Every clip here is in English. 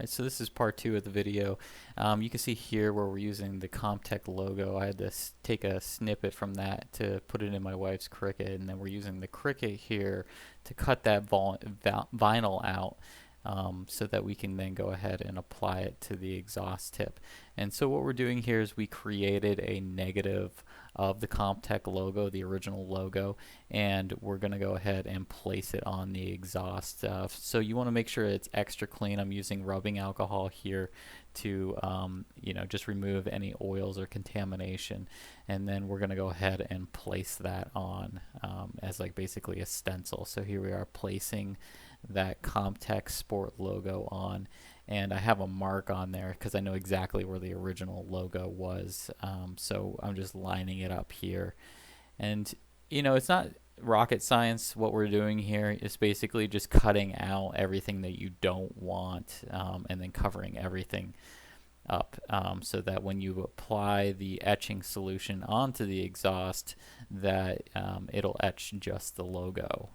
Alright, so this is part 2 of the video. You can see here where we're using the Comptech logo. I had to take a snippet from that to put it in my wife's Cricut, and then we're using the Cricut here to cut that vinyl out so that we can then go ahead and apply it to the exhaust tip. And so what we're doing here is we created a negative of the Comptech logo, the original logo, and we're going to go ahead and place it on the exhaust. So you want to make sure it's extra clean. I'm using rubbing alcohol here to just remove any oils or contamination, and then we're going to go ahead and place that on as like basically a stencil. So here we are placing that Comptech Sport logo on, and I have a mark on there because I know exactly where the original logo was. So I'm just lining it up here, and it's not rocket science. What we're doing here is basically just cutting out everything that you don't want, and then covering everything up so that when you apply the etching solution onto the exhaust, that it'll etch just the logo.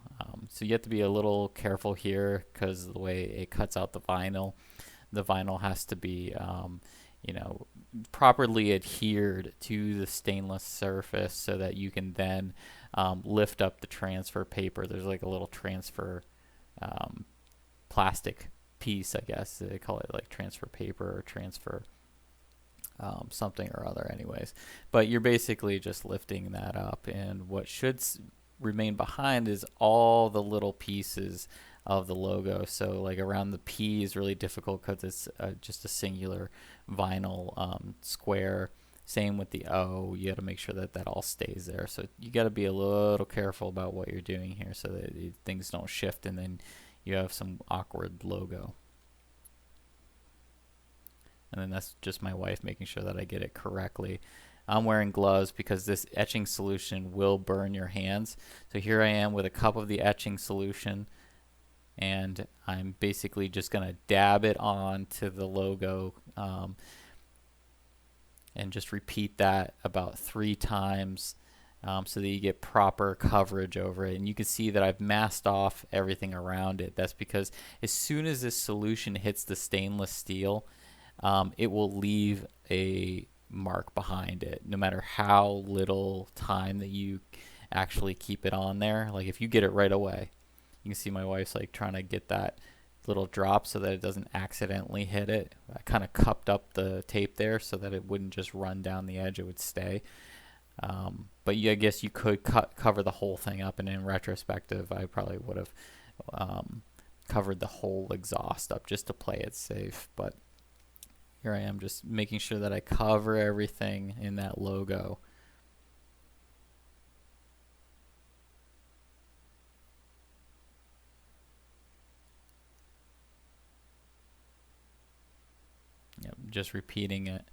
So you have to be a little careful here because of the way it cuts out the vinyl. The vinyl has to be properly adhered to the stainless surface so that you can then lift up the transfer paper. There's like a little transfer plastic piece, I guess they call it, like transfer paper or transfer something or other anyways. But you're basically just lifting that up, and what should remain behind is all the little pieces of the logo. So like around the P is really difficult because it's just a singular vinyl square. Same with the O. You got to make sure that that all stays there. So you got to be a little careful about what you're doing here so that things don't shift and then you have some awkward logo. And then that's just my wife making sure that I get it correctly. I'm wearing gloves because this etching solution will burn your hands. So here I am with a cup of the etching solution, and I'm basically just going to dab it on to the logo and just repeat that about 3 times so that you get proper coverage over it. And you can see that I've masked off everything around it. That's because as soon as this solution hits the stainless steel, it will leave a mark behind it, no matter how little time that you actually keep it on there. Like if you get it right away, you can see my wife's like trying to get that little drop so that it doesn't accidentally hit it. I kind of cupped up the tape there so that it wouldn't just run down the edge, it would stay. But I guess you could cover the whole thing up, and in retrospective I probably would have covered the whole exhaust up just to play it safe. But here I am just making sure that I cover everything in that logo. Yep, just repeating it.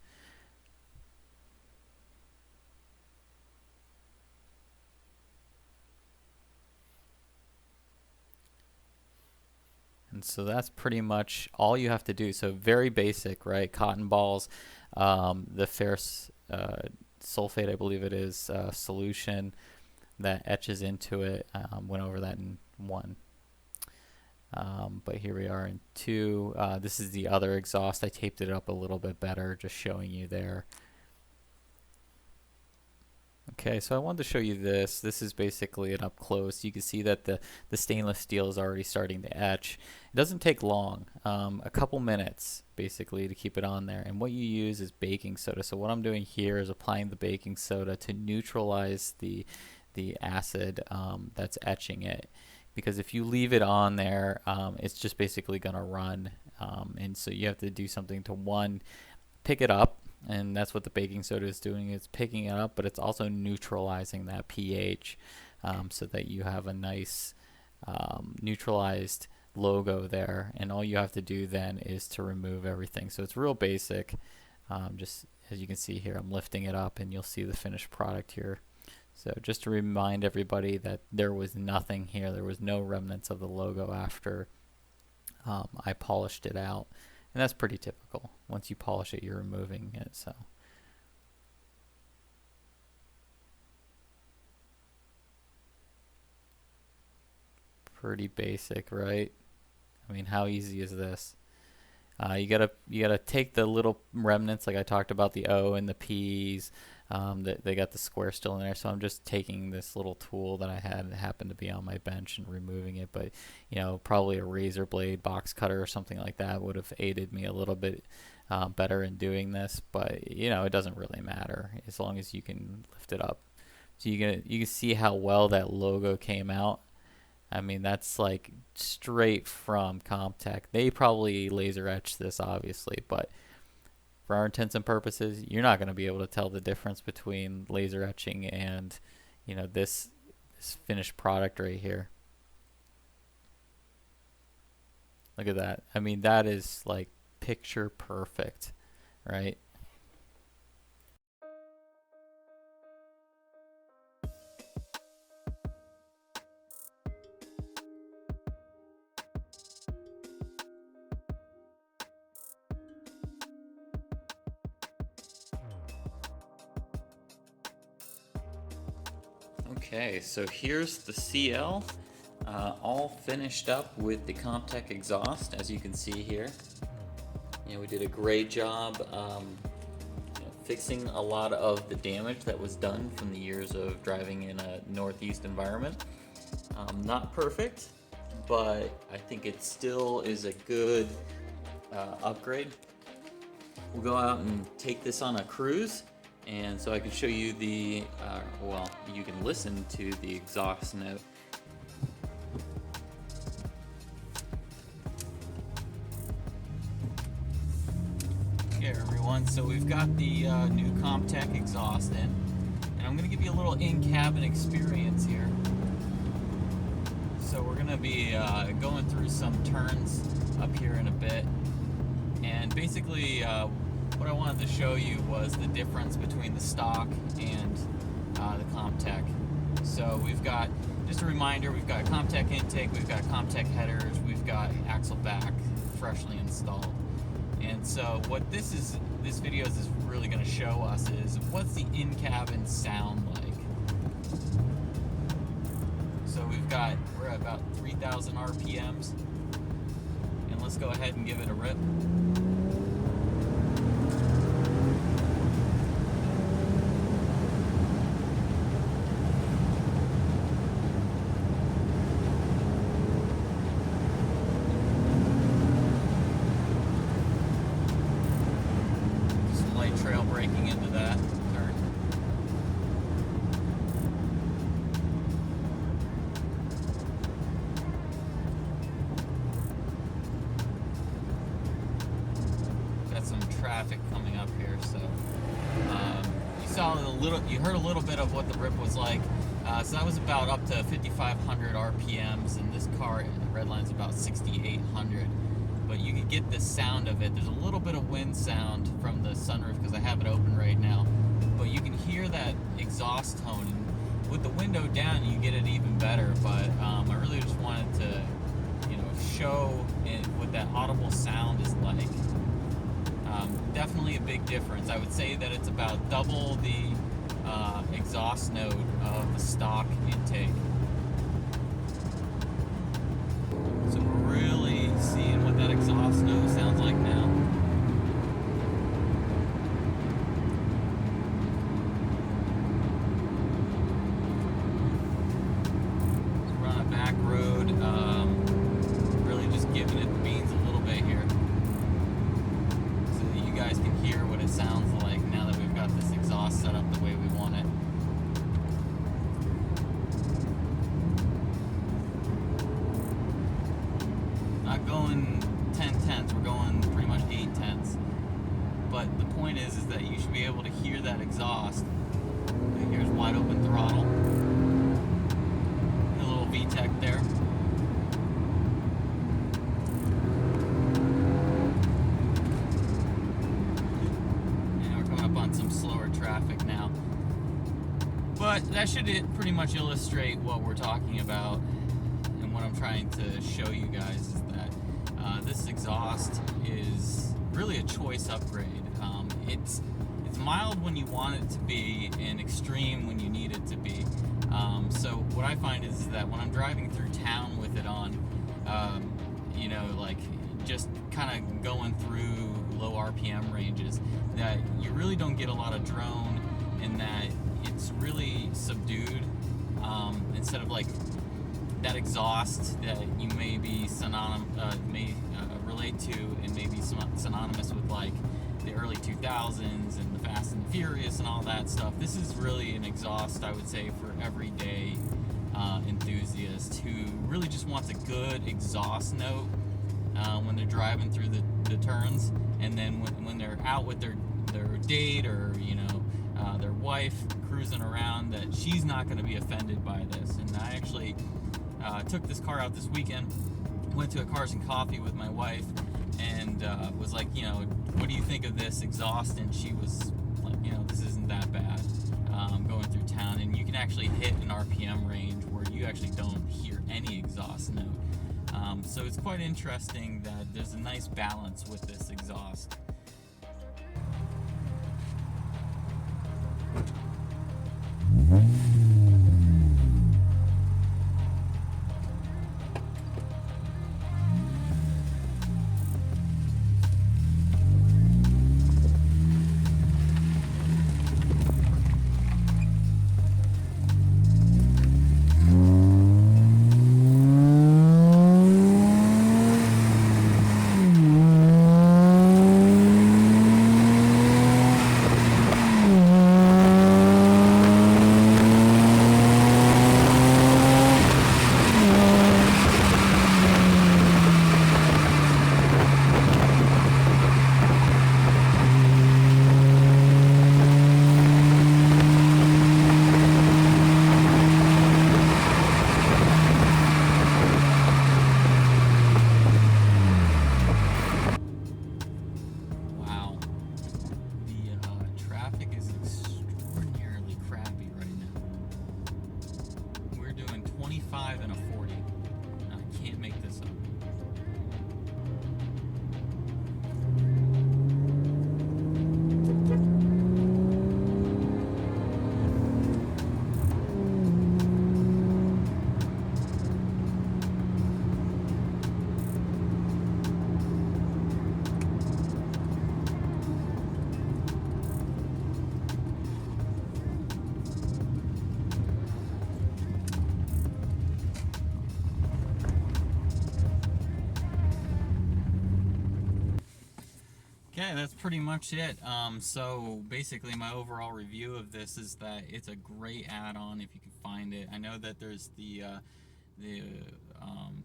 And so that's pretty much all you have to do. So very basic, right? Cotton balls, the ferrous sulfate, I believe it is, solution that etches into it. Went over that in 1. But here we are in 2. This is the other exhaust. I taped it up a little bit better, just showing you there. Okay, so I wanted to show you this. This is basically an up close. You can see that the stainless steel is already starting to etch. It doesn't take long, a couple minutes basically to keep it on there. And what you use is baking soda. So what I'm doing here is applying the baking soda to neutralize the acid that's etching it. Because if you leave it on there, it's just basically going to run. And so you have to do something to, 1, pick it up. And that's what the baking soda is doing. It's picking it up, but it's also neutralizing that pH so that you have a nice neutralized logo there. And all you have to do then is to remove everything. So it's real basic. Just as you can see here, I'm lifting it up and you'll see the finished product here. So just to remind everybody that there was nothing here. There was no remnants of the logo after I polished it out. And that's pretty typical. Once you polish it, you're removing it. So pretty basic, right? I mean, how easy is this? You gotta take the little remnants, like I talked about, the O and the P's. That they got the square still in there, so I'm just taking this little tool that I had that happened to be on my bench and removing it. But probably a razor blade, box cutter, or something like that would have aided me a little bit better in doing this. But it doesn't really matter as long as you can lift it up. So you can see how well that logo came out. I mean, that's like straight from Comptech. They probably laser etched this, obviously, but for our intents and purposes, you're not going to be able to tell the difference between laser etching and, this finished product right here. Look at that. I mean, that is like picture perfect, right? Okay, so here's the CL, all finished up with the Comptech exhaust, as you can see here. We did a great job fixing a lot of the damage that was done from the years of driving in a northeast environment. Not perfect, but I think it still is a good upgrade. We'll go out and take this on a cruise. And so I can show you the, you can listen to the exhaust note. Okay, everyone, so we've got the new Comptech exhaust in, and I'm going to give you a little in-cabin experience here. So we're going to be going through some turns up here in a bit, and basically what I wanted to show you was the difference between the stock and the Comptech. So we've got, just a reminder, we've got Comptech intake, we've got Comptech headers, we've got axle back freshly installed. And so what this video is really going to show us is what's the in-cabin sound like. So we're at about 3,000 RPMs, and let's go ahead and give it a rip. Trail braking into that turn. Got some traffic coming up here, so you heard a little bit of what the rip was like. So that was about up to 5,500 RPMs, and this car, the Redline's about 6,800. But you can get the sound of it. There's a little bit of wind sound from the sunroof because I have it open right now. But you can hear that exhaust tone. And with the window down, you get it even better. But I really just wanted to, show what that audible sound is like. Definitely a big difference. I would say that it's about double the exhaust note of the stock intake. So we're really seeing what that exhaust note sounds like now. So we're on a back road, really just giving it the beans a little bit here, so that you guys can hear what it sounds like now that we've got this exhaust set up the way we want it. Not going 10/10ths, we're going pretty much 8/10ths. But the point is that you should be able to hear that exhaust. Here's wide open throttle. A little VTEC there. And we're coming up on some slower traffic now. But that should pretty much illustrate what we're talking about. And what I'm trying to show you guys is that this exhaust is really a choice upgrade. It's mild when you want it to be and extreme when you need it to be. So what I find is that when I'm driving through town with it on, like just kind of going through low RPM ranges, that you really don't get a lot of drone, in that it's really subdued, instead of like that exhaust that you may be relate to and maybe synonymous with like the early 2000s and the Fast and the Furious and all that stuff. This is really an exhaust, I would say, for everyday enthusiasts who really just wants a good exhaust note when they're driving through the turns, and then when they're out with their date, or their wife cruising around, that she's not going to be offended by this. And I actually took this car out this weekend, went to a Cars and Coffee with my wife, and was like, what do you think of this exhaust? And she was like, this isn't that bad, going through town. And you can actually hit an RPM range where you actually don't hear any exhaust note. So it's quite interesting that there's a nice balance with this exhaust. And a 40. I can't make this up. Okay, that's pretty much it. So basically my overall review of this is that it's a great add-on if you can find it. I know that there's the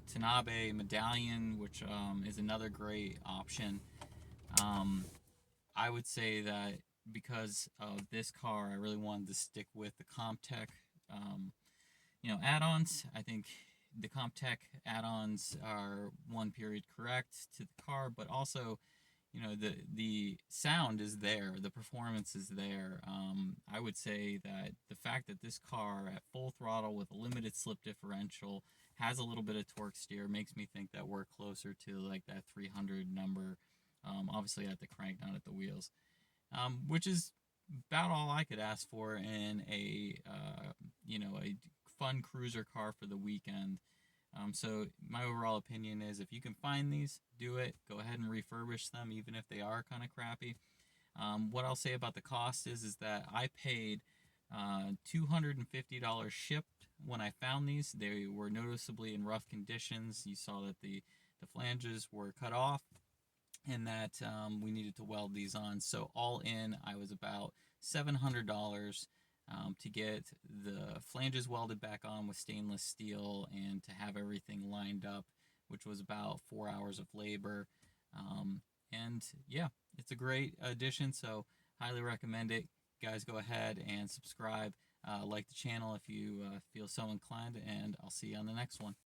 Tanabe medallion, which is another great option. I would say that because of this car, I really wanted to stick with the Comptech add-ons. I think the Comptech add-ons are one period correct to the car, but also the sound is there, the performance is there. I would say that the fact that this car at full throttle with a limited slip differential has a little bit of torque steer makes me think that we're closer to like that 300 number, obviously at the crank, not at the wheels, which is about all I could ask for in a a fun cruiser car for the weekend. So my overall opinion is, if you can find these, do it. Go ahead and refurbish them, even if they are kind of crappy. What I'll say about the cost is that I paid $250 shipped when I found these. They were noticeably in rough conditions. You saw that the flanges were cut off, and that we needed to weld these on. So all in, I was about $700 to get the flanges welded back on with stainless steel and to have everything lined up, which was about 4 hours of labor. And yeah, it's a great addition, so highly recommend it. Guys, go ahead and subscribe, like the channel if you feel so inclined, and I'll see you on the next one.